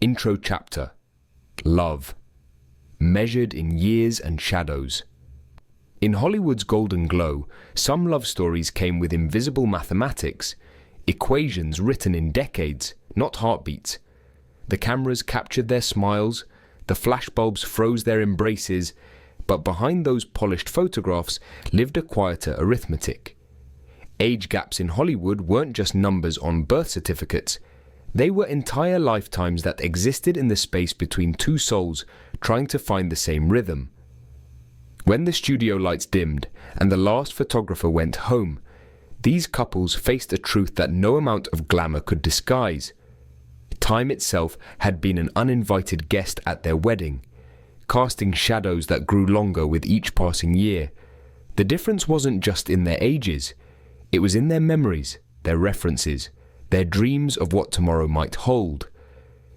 Intro chapter. Love. Measured in years and shadows. In Hollywood's golden glow, some love stories came with invisible mathematics, equations written in decades, not heartbeats. The cameras captured their smiles, the flashbulbs froze their embraces, but behind those polished photographs lived a quieter arithmetic. Age gaps in Hollywood weren't just numbers on birth certificates. They were entire lifetimes that existed in the space between two souls trying to find the same rhythm. When the studio lights dimmed and the last photographer went home, these couples faced a truth that no amount of glamour could disguise. Time itself had been an uninvited guest at their wedding, casting shadows that grew longer with each passing year. The difference wasn't just in their ages, it was in their memories, their references, their dreams of what tomorrow might hold.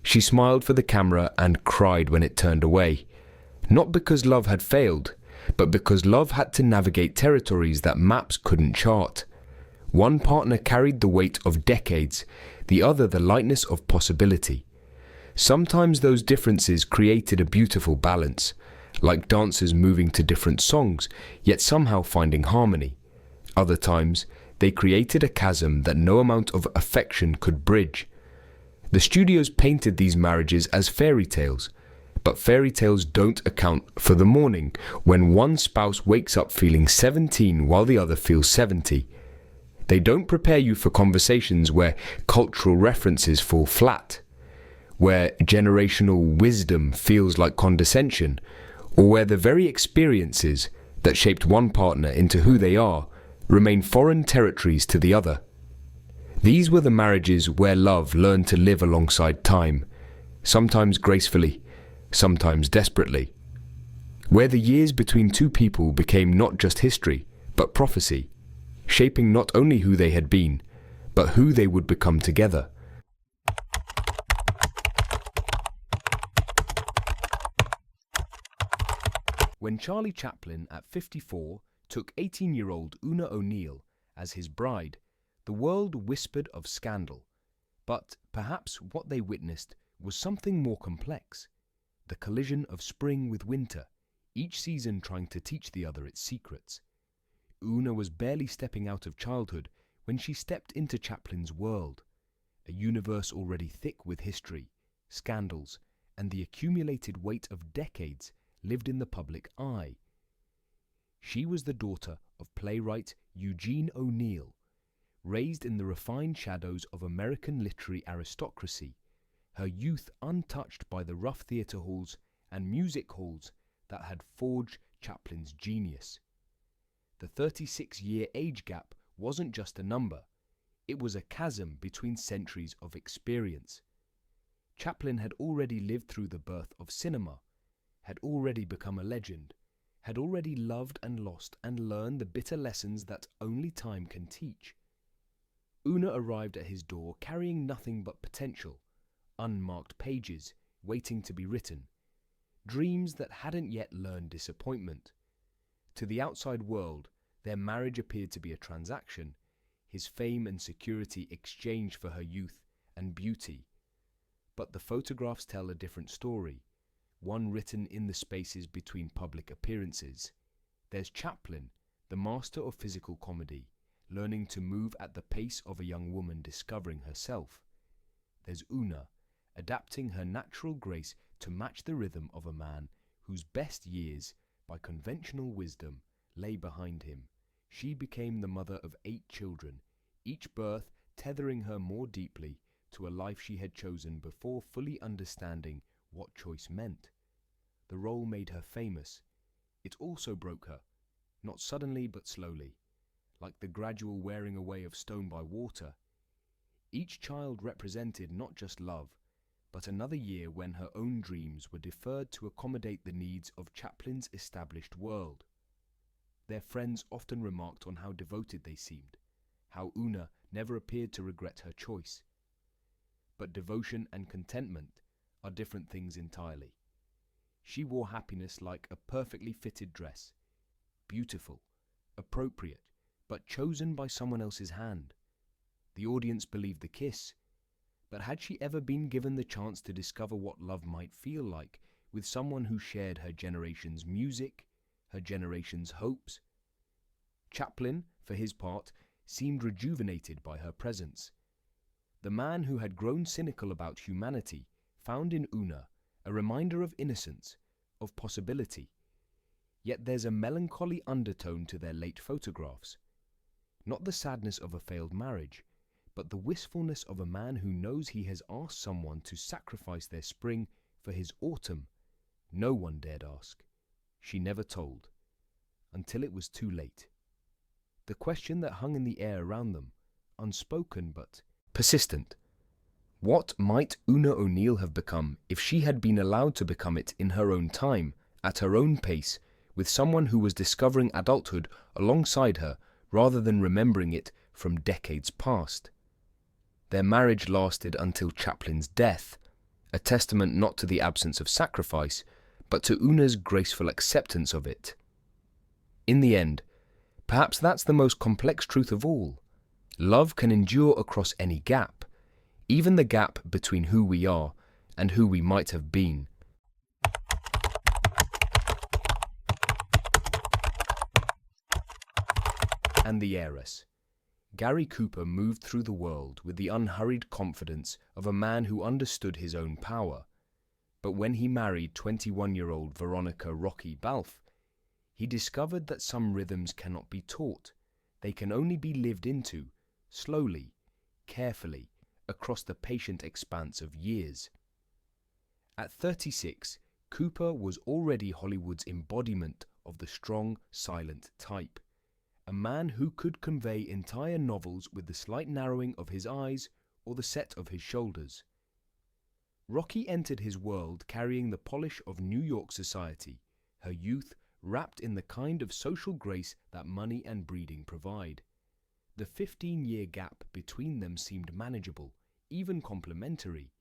She smiled for the camera and cried when it turned away, not because love had failed, but because love had to navigate territories that maps couldn't chart. One partner carried the weight of decades, the other the lightness of possibility. Sometimes those differences created a beautiful balance, like dancers moving to different songs, yet somehow finding harmony. Other times, they created a chasm that no amount of affection could bridge. The studios painted these marriages as fairy tales, but fairy tales don't account for the morning when one spouse wakes up feeling 17 while the other feels 70. They don't prepare you for conversations where cultural references fall flat, where generational wisdom feels like condescension, or where the very experiences that shaped one partner into who they are remain foreign territories to the other. These were the marriages where love learned to live alongside time, sometimes gracefully, sometimes desperately. Where the years between two people became not just history, but prophecy, shaping not only who they had been, but who they would become together. When Charlie Chaplin, at 54, took 18-year-old Oona O'Neill as his bride, the world whispered of scandal. But perhaps what they witnessed was something more complex. The collision of spring with winter, each season trying to teach the other its secrets. Oona was barely stepping out of childhood when she stepped into Chaplin's world, a universe already thick with history, scandals, and the accumulated weight of decades lived in the public eye. She was the daughter of playwright Eugene O'Neill, raised in the refined shadows of American literary aristocracy, her youth untouched by the rough theatre halls and music halls that had forged Chaplin's genius. The 36-year age gap wasn't just a number, it was a chasm between centuries of experience. Chaplin had already lived through the birth of cinema, had already become a legend, had already loved and lost and learned the bitter lessons that only time can teach. Oona arrived at his door carrying nothing but potential, unmarked pages waiting to be written, dreams that hadn't yet learned disappointment. To the outside world, their marriage appeared to be a transaction, his fame and security exchanged for her youth and beauty. But the photographs tell a different story, one written in the spaces between public appearances. There's Chaplin, the master of physical comedy, learning to move at the pace of a young woman discovering herself. There's Oona, adapting her natural grace to match the rhythm of a man whose best years, by conventional wisdom, lay behind him. She became the mother of 8 children, each birth tethering her more deeply to a life she had chosen before fully understanding what choice meant. The role made her famous. It also broke her, not suddenly but slowly, like the gradual wearing away of stone by water. Each child represented not just love, but another year when her own dreams were deferred to accommodate the needs of Chaplin's established world. Their friends often remarked on how devoted they seemed, how Oona never appeared to regret her choice. But devotion and contentment are different things entirely. She wore happiness like a perfectly fitted dress, beautiful, appropriate, but chosen by someone else's hand. The audience believed the kiss, But had she ever been given the chance to discover what love might feel like with someone who shared her generation's music, her generation's hopes? Chaplin, for his part, seemed rejuvenated by her presence. The man who had grown cynical about humanity found in Oona a reminder of innocence, of possibility. Yet there's a melancholy undertone to their late photographs. Not the sadness of a failed marriage, but the wistfulness of a man who knows he has asked someone to sacrifice their spring for his autumn. No one dared ask. She never told, until it was too late. The question that hung in the air around them, unspoken but persistent. What might Oona O'Neill have become if she had been allowed to become it in her own time, at her own pace, with someone who was discovering adulthood alongside her rather than remembering it from decades past? Their marriage lasted until Chaplin's death, a testament not to the absence of sacrifice, but to Oona's graceful acceptance of it. In the end, perhaps that's the most complex truth of all. Love can endure across any gap, even the gap between who we are and who we might have been. And the heiress. Gary Cooper moved through the world with the unhurried confidence of a man who understood his own power. But when he married 21-year-old Veronica "Rocky" Balfe, he discovered that some rhythms cannot be taught. They can only be lived into, slowly, carefully, across the patient expanse of years. At 36, Cooper was already Hollywood's embodiment of the strong, silent type. A man who could convey entire novels with the slight narrowing of his eyes or the set of his shoulders. Rocky entered his world carrying the polish of New York society, her youth wrapped in the kind of social grace that money and breeding provide. The 15-year gap between them seemed manageable, even complimentary,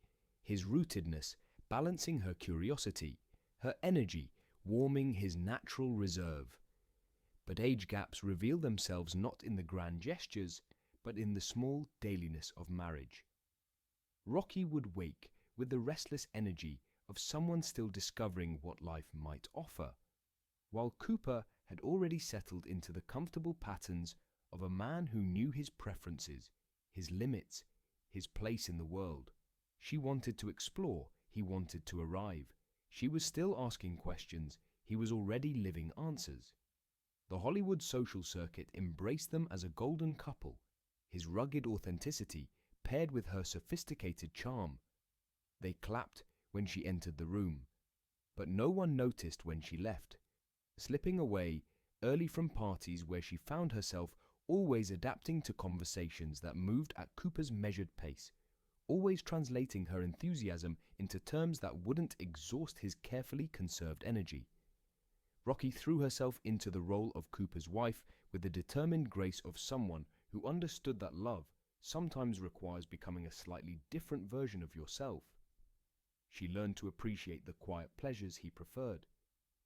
his rootedness balancing her curiosity, her energy warming his natural reserve. But age gaps reveal themselves not in the grand gestures, but in the small dailiness of marriage. Rocky would wake with the restless energy of someone still discovering what life might offer, while Cooper had already settled into the comfortable patterns of a man who knew his preferences, his limits, his place in the world. She wanted to explore, he wanted to arrive. She was still asking questions, he was already living answers. The Hollywood social circuit embraced them as a golden couple, his rugged authenticity paired with her sophisticated charm. They clapped when she entered the room, but no one noticed when she left, slipping away early from parties where she found herself always adapting to conversations that moved at Cooper's measured pace, always translating her enthusiasm into terms that wouldn't exhaust his carefully conserved energy. Rocky threw herself into the role of Cooper's wife with the determined grace of someone who understood that love sometimes requires becoming a slightly different version of yourself. She learned to appreciate the quiet pleasures he preferred,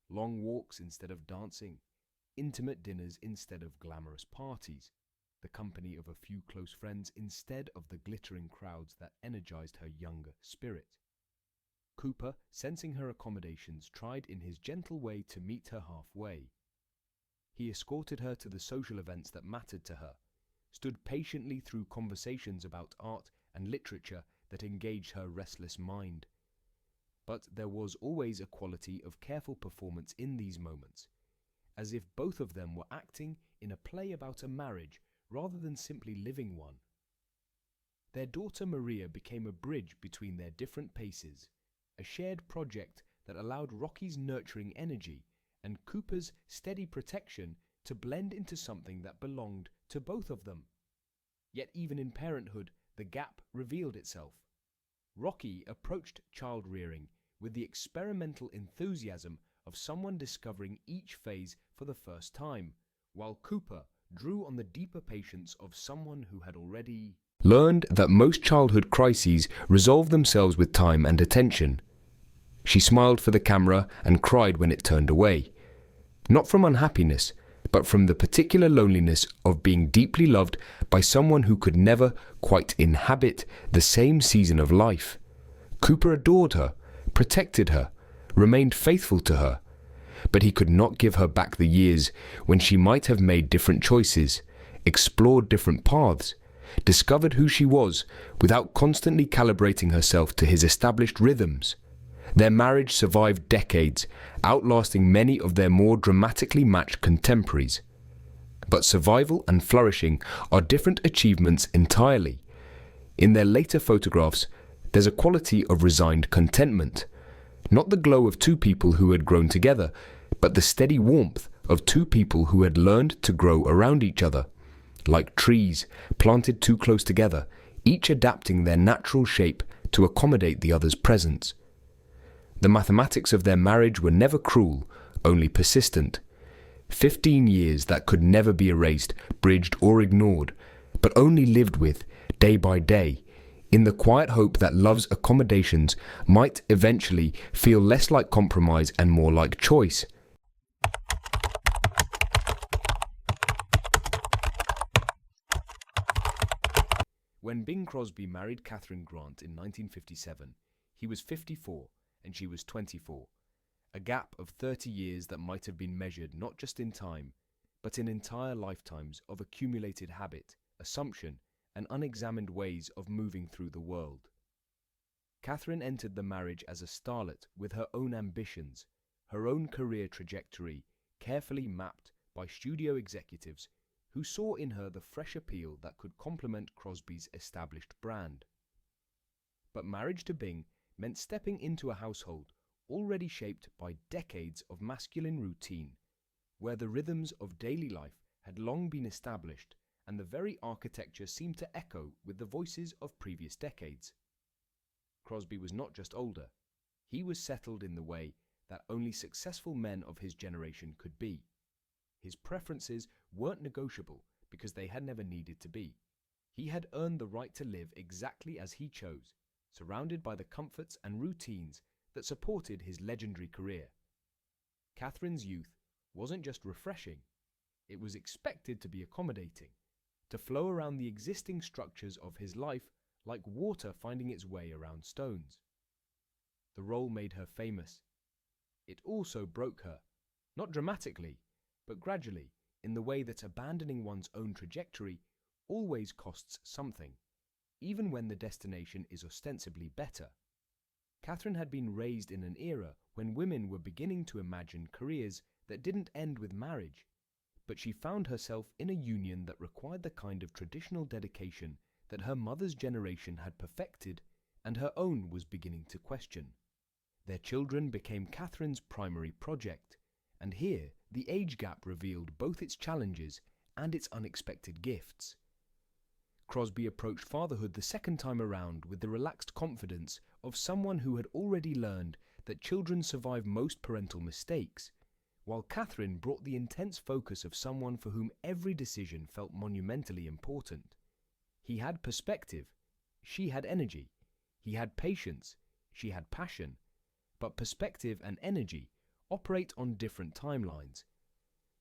long walks instead of dancing, intimate dinners instead of glamorous parties, the company of a few close friends instead of the glittering crowds that energized her younger spirit. Cooper, sensing her accommodations, tried in his gentle way to meet her halfway. He escorted her to the social events that mattered to her, stood patiently through conversations about art and literature that engaged her restless mind. But there was always a quality of careful performance in these moments, as if both of them were acting in a play about a marriage rather than simply living one. Their daughter Maria became a bridge between their different paces, a shared project that allowed Rocky's nurturing energy and Cooper's steady protection to blend into something that belonged to both of them. Yet even in parenthood, the gap revealed itself. Rocky approached child-rearing with the experimental enthusiasm of someone discovering each phase for the first time, while Cooper drew on the deeper patience of someone who had already learned that most childhood crises resolve themselves with time and attention. She smiled for the camera and cried when it turned away. Not from unhappiness, but from the particular loneliness of being deeply loved by someone who could never quite inhabit the same season of life. Cooper adored her, protected her, remained faithful to her, but he could not give her back the years when she might have made different choices, explored different paths, discovered who she was without constantly calibrating herself to his established rhythms. Their marriage survived decades, outlasting many of their more dramatically matched contemporaries. But survival and flourishing are different achievements entirely. In their later photographs, there's a quality of resigned contentment. Not the glow of two people who had grown together, but the steady warmth of two people who had learned to grow around each other. Like trees planted too close together, each adapting their natural shape to accommodate the other's presence. The mathematics of their marriage were never cruel, only persistent. 15 years that could never be erased, bridged or ignored, but only lived with, day by day, in the quiet hope that love's accommodations might eventually feel less like compromise and more like choice. When Bing Crosby married Kathryn Grant in 1957, he was 54 and she was 24, a gap of 30 years that might have been measured not just in time, but in entire lifetimes of accumulated habit, assumption, and unexamined ways of moving through the world. Kathryn entered the marriage as a starlet with her own ambitions, her own career trajectory carefully mapped by studio executives who saw in her the fresh appeal that could complement Crosby's established brand. But marriage to Bing meant stepping into a household already shaped by decades of masculine routine, where the rhythms of daily life had long been established and the very architecture seemed to echo with the voices of previous decades. Crosby was not just older, he was settled in the way that only successful men of his generation could be. His preferences weren't negotiable because they had never needed to be. He had earned the right to live exactly as he chose, surrounded by the comforts and routines that supported his legendary career. Kathryn's youth wasn't just refreshing, it was expected to be accommodating, to flow around the existing structures of his life like water finding its way around stones. The role made her famous. It also broke her, not dramatically, but gradually, in the way that abandoning one's own trajectory always costs something, even when the destination is ostensibly better. Kathryn had been raised in an era when women were beginning to imagine careers that didn't end with marriage, but she found herself in a union that required the kind of traditional dedication that her mother's generation had perfected and her own was beginning to question. Their children became Kathryn's primary project, and here the age gap revealed both its challenges and its unexpected gifts. Crosby approached fatherhood the second time around with the relaxed confidence of someone who had already learned that children survive most parental mistakes, while Kathryn brought the intense focus of someone for whom every decision felt monumentally important. He had perspective, she had energy. He had patience, she had passion. But perspective and energy operate on different timelines.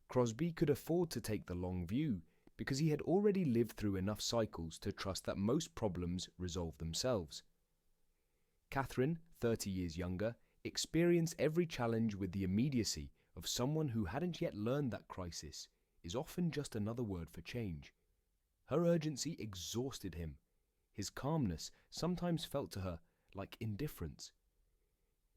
Crosby could afford to take the long view because he had already lived through enough cycles to trust that most problems resolve themselves. Kathryn, 30 years younger, experienced every challenge with the immediacy of someone who hadn't yet learned that crisis is often just another word for change. Her urgency exhausted him. His calmness sometimes felt to her like indifference.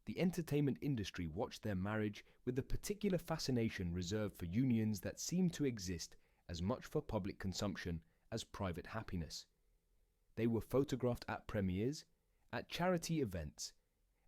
The entertainment industry watched their marriage with the particular fascination reserved for unions that seemed to exist as much for public consumption as private happiness. They were photographed at premieres, at charity events,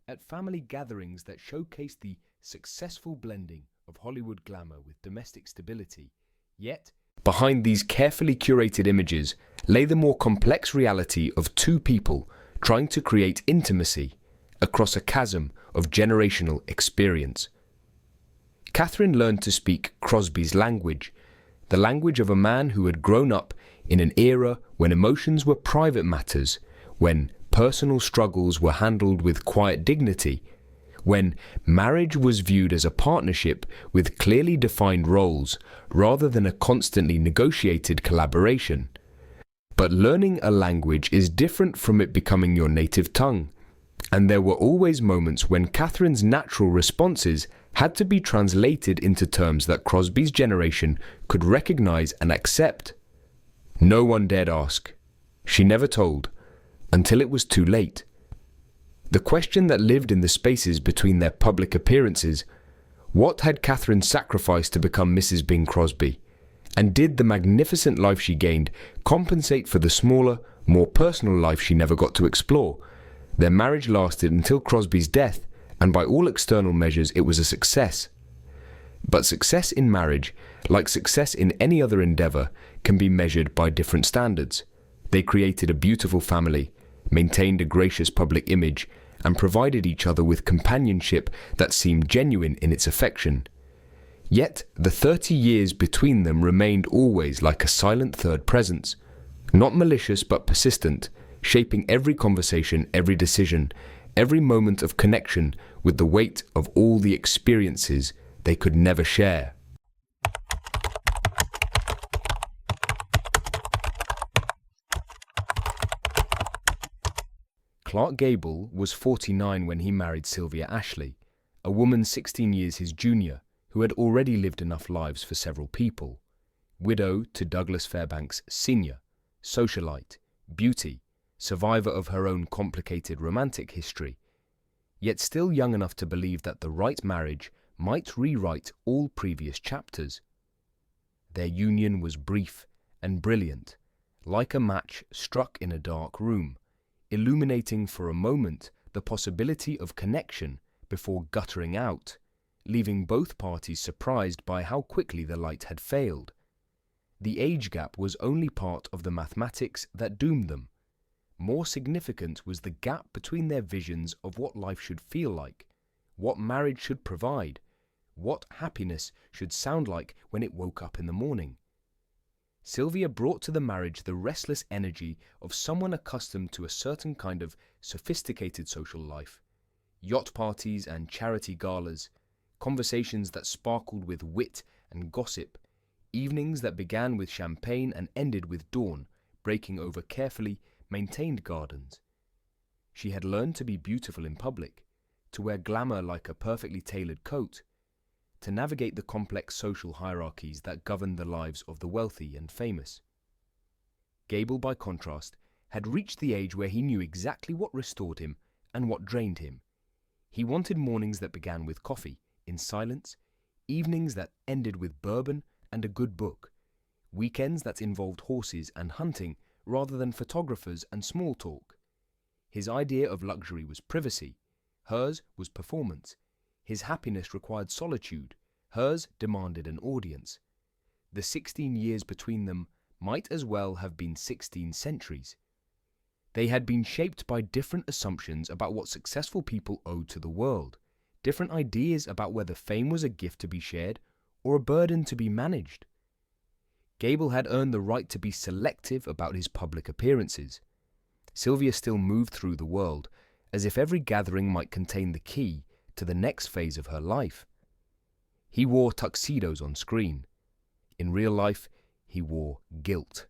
at family gatherings that showcased the successful blending of Hollywood glamour with domestic stability. Yet, behind these carefully curated images lay the more complex reality of two people trying to create intimacy across a chasm of generational experience. Kathryn learned to speak Crosby's language, the language of a man who had grown up in an era when emotions were private matters, when personal struggles were handled with quiet dignity, when marriage was viewed as a partnership with clearly defined roles rather than a constantly negotiated collaboration. But learning a language is different from it becoming your native tongue, and there were always moments when Kathryn's natural responses had to be translated into terms that Crosby's generation could recognize and accept. No one dared ask. She never told, until it was too late. The question that lived in the spaces between their public appearances: what had Kathryn sacrificed to become Mrs. Bing Crosby? And did the magnificent life she gained compensate for the smaller, more personal life she never got to explore? Their marriage lasted until Crosby's death, and by all external measures it was a success. But success in marriage, like success in any other endeavor, can be measured by different standards. They created a beautiful family, maintained a gracious public image, and provided each other with companionship that seemed genuine in its affection. Yet the 30 years between them remained always like a silent third presence, not malicious but persistent, shaping every conversation, every decision, every moment of connection with the weight of all the experiences they could never share. Clark Gable was 49 when he married Sylvia Ashley, a woman 16 years his junior, who had already lived enough lives for several people. Widow to Douglas Fairbanks Sr., socialite, beauty, survivor of her own complicated romantic history, yet still young enough to believe that the right marriage might rewrite all previous chapters. Their union was brief and brilliant, like a match struck in a dark room, illuminating for a moment the possibility of connection before guttering out, leaving both parties surprised by how quickly the light had failed. The age gap was only part of the mathematics that doomed them. More significant was the gap between their visions of what life should feel like, what marriage should provide, what happiness should sound like when it woke up in the morning. Sylvia brought to the marriage the restless energy of someone accustomed to a certain kind of sophisticated social life: yacht parties and charity galas, conversations that sparkled with wit and gossip, evenings that began with champagne and ended with dawn breaking over carefully maintained gardens. She had learned to be beautiful in public, to wear glamour like a perfectly tailored coat, to navigate the complex social hierarchies that governed the lives of the wealthy and famous. Gable, by contrast, had reached the age where he knew exactly what restored him and what drained him. He wanted mornings that began with coffee, in silence, evenings that ended with bourbon and a good book, weekends that involved horses and hunting rather than photographers and small talk. His idea of luxury was privacy, hers was performance. His happiness required solitude, hers demanded an audience. The 16 years between them might as well have been 16 centuries. They had been shaped by different assumptions about what successful people owed to the world, different ideas about whether fame was a gift to be shared or a burden to be managed. Gable had earned the right to be selective about his public appearances. Sylvia still moved through the world, as if every gathering might contain the key to the next phase of her life. He wore tuxedos on screen. In real life, he wore guilt.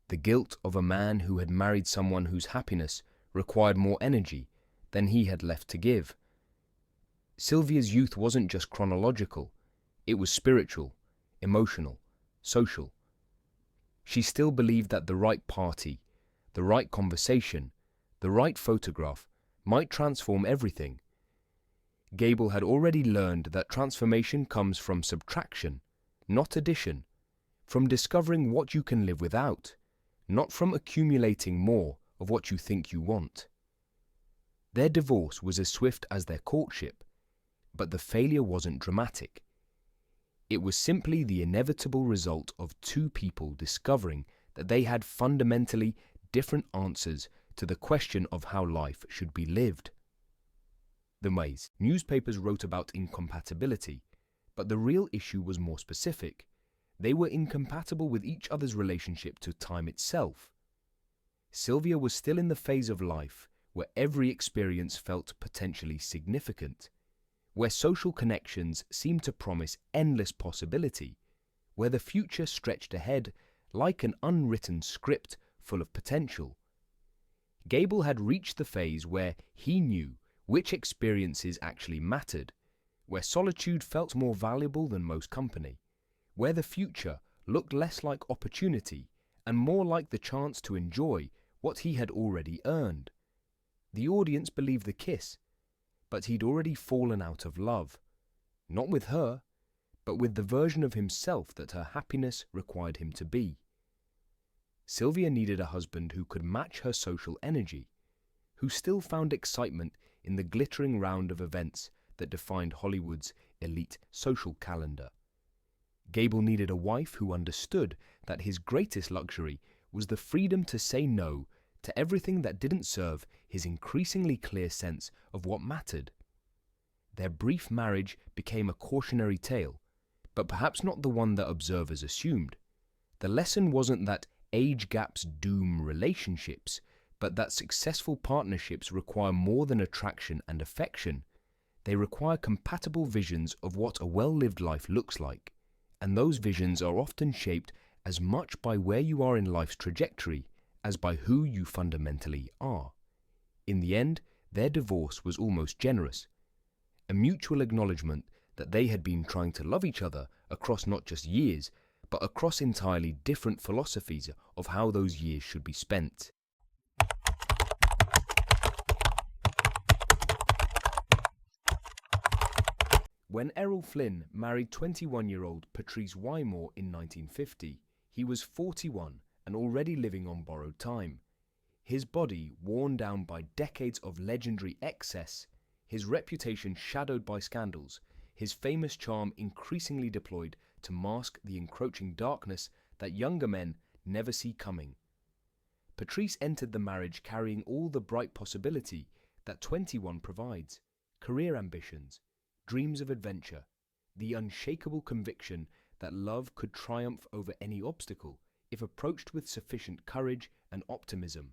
The guilt of a man who had married someone whose happiness required more energy than he had left to give. Sylvia's youth wasn't just chronological, it was spiritual, emotional, social. She still believed that the right party, the right conversation, the right photograph might transform everything. Gable had already learned that transformation comes from subtraction, not addition, from discovering what you can live without, not from accumulating more of what you think you want. Their divorce was as swift as their courtship, but the failure wasn't dramatic. It was simply the inevitable result of two people discovering that they had fundamentally different answers to the question of how life should be lived. The ways newspapers wrote about incompatibility, but the real issue was more specific. They were incompatible with each other's relationship to time itself. Sylvia was still in the phase of life where every experience felt potentially significant. where social connections seemed to promise endless possibility, where the future stretched ahead like an unwritten script full of potential. Gable had reached the phase where he knew which experiences actually mattered, where solitude felt more valuable than most company, where the future looked less like opportunity and more like the chance to enjoy what he had already earned. The audience believed the kiss, but he'd already fallen out of love, not with her, but with the version of himself that her happiness required him to be. Sylvia needed a husband who could match her social energy, who still found excitement in the glittering round of events that defined Hollywood's elite social calendar. Gable needed a wife who understood that his greatest luxury was the freedom to say no to everything that didn't serve his increasingly clear sense of what mattered. Their brief marriage became a cautionary tale, but perhaps not the one that observers assumed. The lesson wasn't that age gaps doom relationships, but that successful partnerships require more than attraction and affection. They require compatible visions of what a well-lived life looks like, and those visions are often shaped as much by where you are in life's trajectory as by who you fundamentally are. In the end, their divorce was almost generous, a mutual acknowledgement that they had been trying to love each other across not just years, but across entirely different philosophies of how those years should be spent. When Errol Flynn married 21-year-old Patrice Wymore in 1950, he was 41 and already living on borrowed time. His body worn down by decades of legendary excess, his reputation shadowed by scandals, his famous charm increasingly deployed to mask the encroaching darkness that younger men never see coming. Patrice entered the marriage carrying all the bright possibility that 21 provides: career ambitions, dreams of adventure, the unshakable conviction that love could triumph over any obstacle if approached with sufficient courage and optimism.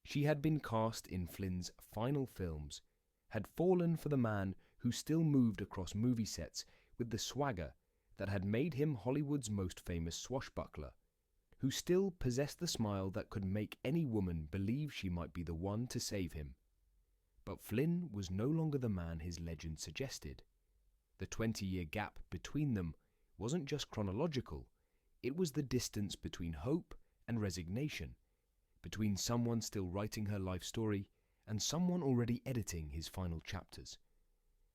She had been cast in Flynn's final films, had fallen for the man who still moved across movie sets with the swagger that had made him Hollywood's most famous swashbuckler, who still possessed the smile that could make any woman believe she might be the one to save him. But Flynn was no longer the man his legend suggested. The 20-year gap between them wasn't just chronological, it was the distance between hope and resignation, between someone still writing her life story and someone already editing his final chapters.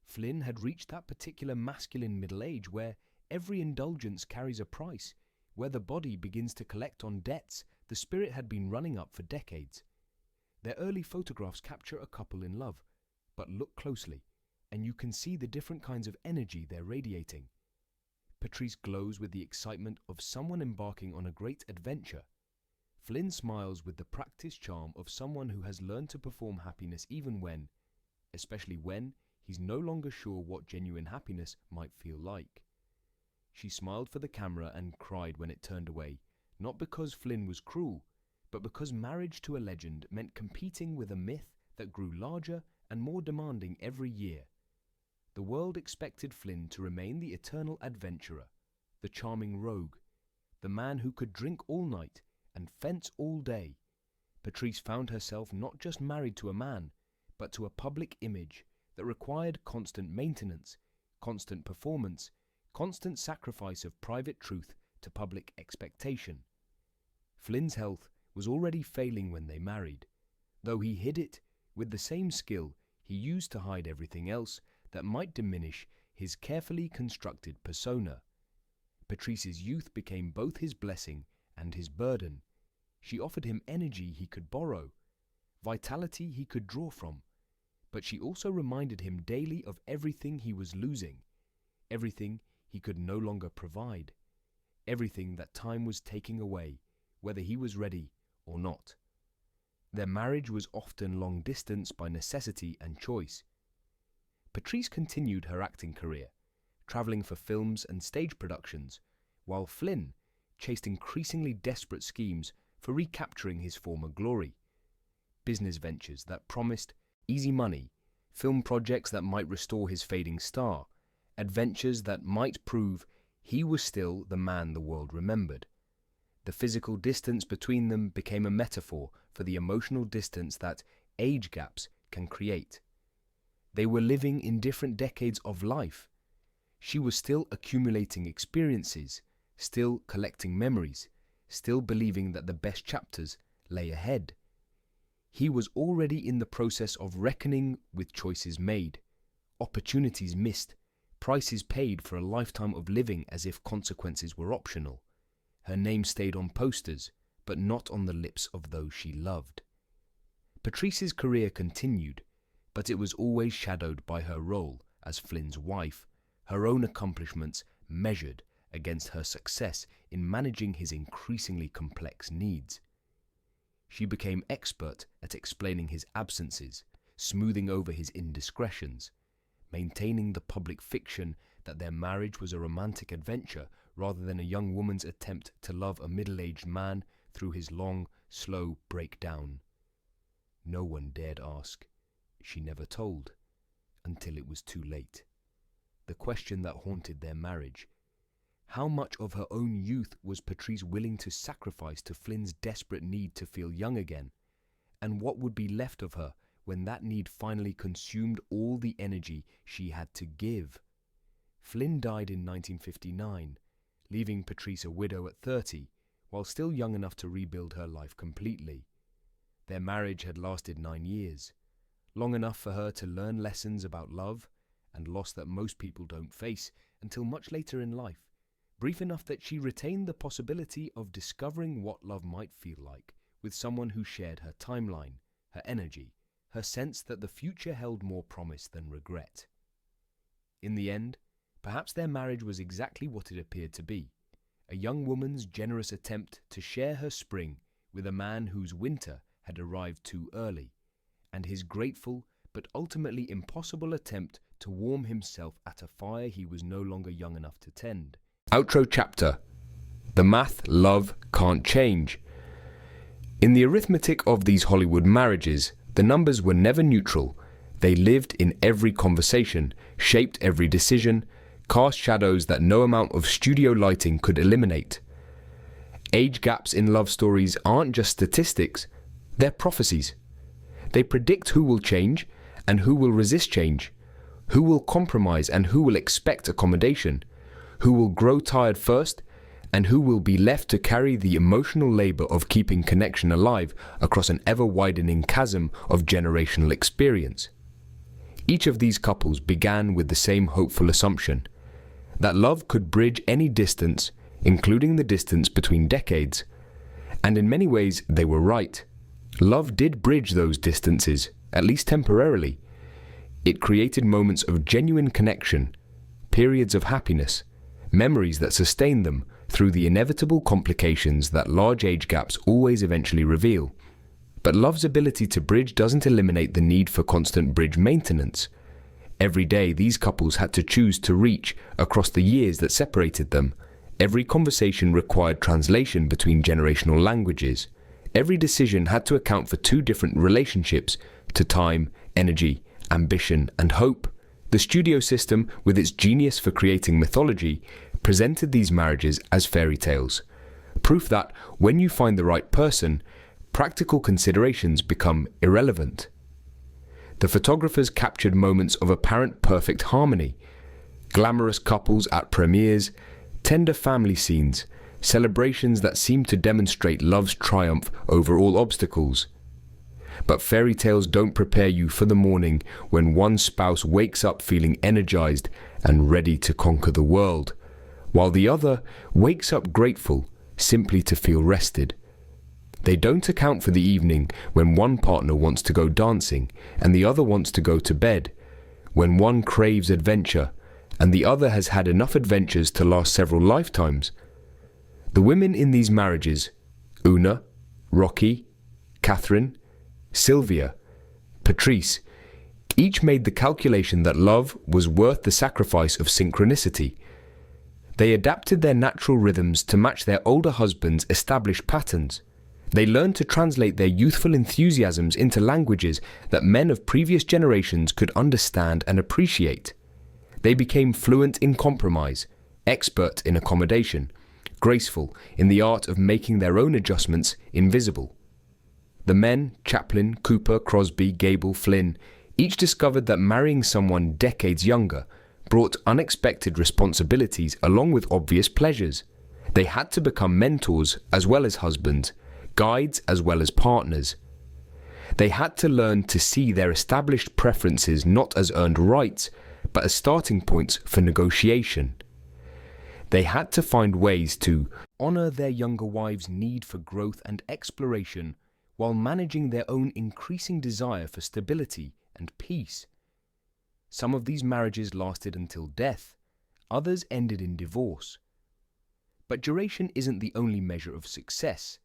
Flynn had reached that particular masculine middle age where every indulgence carries a price, where the body begins to collect on debts the spirit had been running up for decades. Their early photographs capture a couple in love, but look closely, and you can see the different kinds of energy they're radiating. Patrice glows with the excitement of someone embarking on a great adventure. Flynn smiles with the practiced charm of someone who has learned to perform happiness even when, especially when, he's no longer sure what genuine happiness might feel like. She smiled for the camera and cried when it turned away, not because Flynn was cruel, but because marriage to a legend meant competing with a myth that grew larger and more demanding every year. The world expected Flynn to remain the eternal adventurer, the charming rogue, the man who could drink all night and fence all day. Patrice found herself not just married to a man, but to a public image that required constant maintenance, constant performance, constant sacrifice of private truth to public expectation. Flynn's health was already failing when they married, though he hid it with the same skill he used to hide everything else that might diminish his carefully constructed persona. Patrice's youth became both his blessing and his burden. She offered him energy he could borrow, vitality he could draw from, but she also reminded him daily of everything he was losing, everything he could no longer provide, everything that time was taking away, whether he was ready or not. Their marriage was often long distance by necessity and choice. Patrice continued her acting career, travelling for films and stage productions, while Flynn chased increasingly desperate schemes for recapturing his former glory. Business ventures that promised easy money film projects that might restore his fading star, adventures that might prove he was still the man the world remembered. The physical distance between them became a metaphor for the emotional distance that age gaps can create. They were living in different decades of life. She was still accumulating experiences, still collecting memories, still believing that the best chapters lay ahead. He was already in the process of reckoning with choices made, opportunities missed, prices paid for a lifetime of living as if consequences were optional. Her name stayed on posters, but not on the lips of those she loved. Patrice's career continued, but it was always shadowed by her role as Flynn's wife, her own accomplishments measured against her success in managing his increasingly complex needs. She became expert at explaining his absences, smoothing over his indiscretions, maintaining the public fiction that their marriage was a romantic adventure rather than a young woman's attempt to love a middle-aged man through his long, slow breakdown. No one dared ask. She never told, until it was too late. The question that haunted their marriage: how much of her own youth was Patrice willing to sacrifice to Flynn's desperate need to feel young again? And what would be left of her when that need finally consumed all the energy she had to give? Flynn died in 1959, leaving Patrice a widow at 30, while still young enough to rebuild her life completely. Their marriage had lasted 9 years, long enough for her to learn lessons about love and loss that most people don't face until much later in life, brief enough that she retained the possibility of discovering what love might feel like with someone who shared her timeline, her energy, her sense that the future held more promise than regret. In the end, perhaps their marriage was exactly what it appeared to be, a young woman's generous attempt to share her spring with a man whose winter had arrived too early, and his grateful but ultimately impossible attempt to warm himself at a fire he was no longer young enough to tend. Outro chapter: The math love can't change. In the arithmetic of these Hollywood marriages, the numbers were never neutral. They lived in every conversation, shaped every decision, cast shadows that no amount of studio lighting could eliminate. Age gaps in love stories aren't just statistics, they're prophecies. They predict who will change and who will resist change, who will compromise and who will expect accommodation, who will grow tired first and who will be left to carry the emotional labor of keeping connection alive across an ever-widening chasm of generational experience. Each of these couples began with the same hopeful assumption, that love could bridge any distance, including the distance between decades. And in many ways, they were right. Love did bridge those distances, at least temporarily. It created moments of genuine connection, periods of happiness, memories that sustained them through the inevitable complications that large age gaps always eventually reveal. But love's ability to bridge doesn't eliminate the need for constant bridge maintenance. Every day, these couples had to choose to reach across the years that separated them. Every conversation required translation between generational languages. Every decision had to account for two different relationships to time, energy, ambition, and hope. The studio system, with its genius for creating mythology, presented these marriages as fairy tales. Proof that, when you find the right person, practical considerations become irrelevant. The photographers captured moments of apparent perfect harmony, glamorous couples at premieres, tender family scenes, celebrations that seemed to demonstrate love's triumph over all obstacles. But fairy tales don't prepare you for the morning when one spouse wakes up feeling energized and ready to conquer the world, while the other wakes up grateful simply to feel rested. They don't account for the evening when one partner wants to go dancing and the other wants to go to bed, when one craves adventure and the other has had enough adventures to last several lifetimes. The women in these marriages, Oona, Rocky, Kathryn, Sylvia, Patrice, each made the calculation that love was worth the sacrifice of synchronicity. They adapted their natural rhythms to match their older husbands' established patterns. They learned to translate their youthful enthusiasms into languages that men of previous generations could understand and appreciate. They became fluent in compromise, expert in accommodation, graceful in the art of making their own adjustments invisible. The men, Chaplin, Cooper, Crosby, Gable, Flynn, each discovered that marrying someone decades younger brought unexpected responsibilities along with obvious pleasures. They had to become mentors as well as husbands, guides as well as partners. They had to learn to see their established preferences not as earned rights, but as starting points for negotiation. They had to find ways to honor their younger wives' need for growth and exploration while managing their own increasing desire for stability and peace. Some of these marriages lasted until death, others ended in divorce. But duration isn't the only measure of success,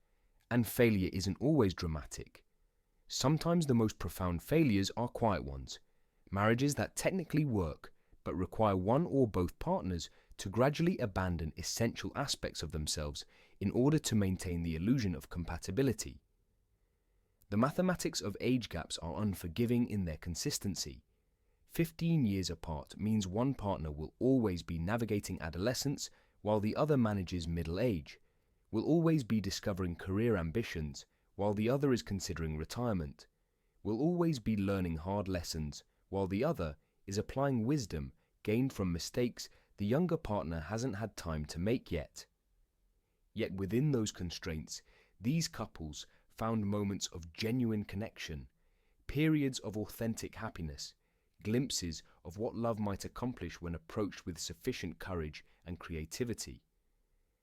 and failure isn't always dramatic. Sometimes the most profound failures are quiet ones, marriages that technically work but require one or both partners to gradually abandon essential aspects of themselves in order to maintain the illusion of compatibility. The mathematics of age gaps are unforgiving in their consistency. 15 years apart means one partner will always be navigating adolescence while the other manages middle age, will always be discovering career ambitions while the other is considering retirement, will always be learning hard lessons while the other is applying wisdom gained from mistakes the younger partner hasn't had time to make yet. Yet within those constraints, these couples found moments of genuine connection, periods of authentic happiness, glimpses of what love might accomplish when approached with sufficient courage and creativity.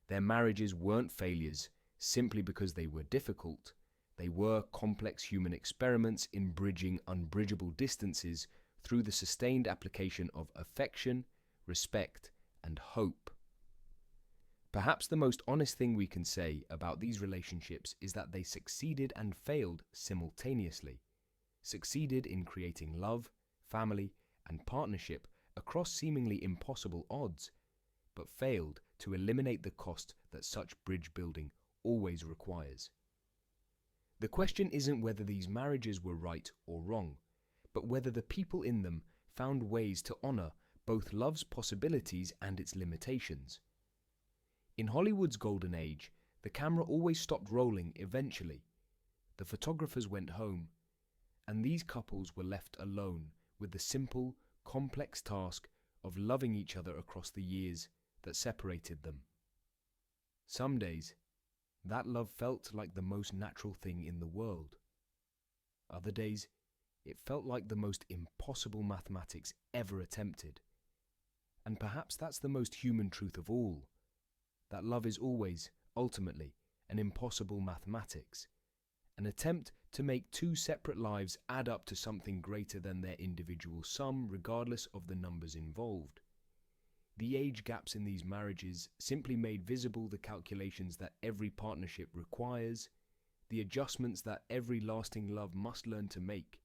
Their marriages weren't failures simply because they were difficult. They were complex human experiments in bridging unbridgeable distances through the sustained application of affection, respect, and hope. Perhaps the most honest thing we can say about these relationships is that they succeeded and failed simultaneously. Succeeded in creating love, family, and partnership across seemingly impossible odds, but failed to eliminate the cost that such bridge building always requires. The question isn't whether these marriages were right or wrong, but whether the people in them found ways to honor both love's possibilities and its limitations. In Hollywood's golden age, the camera always stopped rolling eventually. The photographers went home, and these couples were left alone with the simple, complex task of loving each other across the years that separated them. Some days, that love felt like the most natural thing in the world. Other days, it felt like the most impossible mathematics ever attempted. And perhaps that's the most human truth of all, that love is always, ultimately, an impossible mathematics, an attempt to make two separate lives add up to something greater than their individual sum, regardless of the numbers involved. The age gaps in these marriages simply made visible the calculations that every partnership requires, the adjustments that every lasting love must learn to make,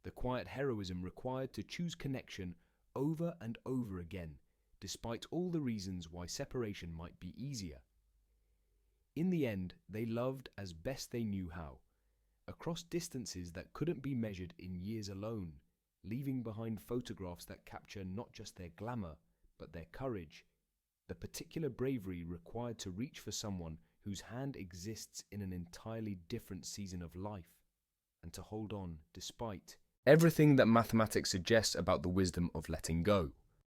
the quiet heroism required to choose connection over and over again, despite all the reasons why separation might be easier. In the end, they loved as best they knew how, across distances that couldn't be measured in years alone, leaving behind photographs that capture not just their glamour, but their courage, the particular bravery required to reach for someone whose hand exists in an entirely different season of life, and to hold on despite everything that mathematics suggests about the wisdom of letting go.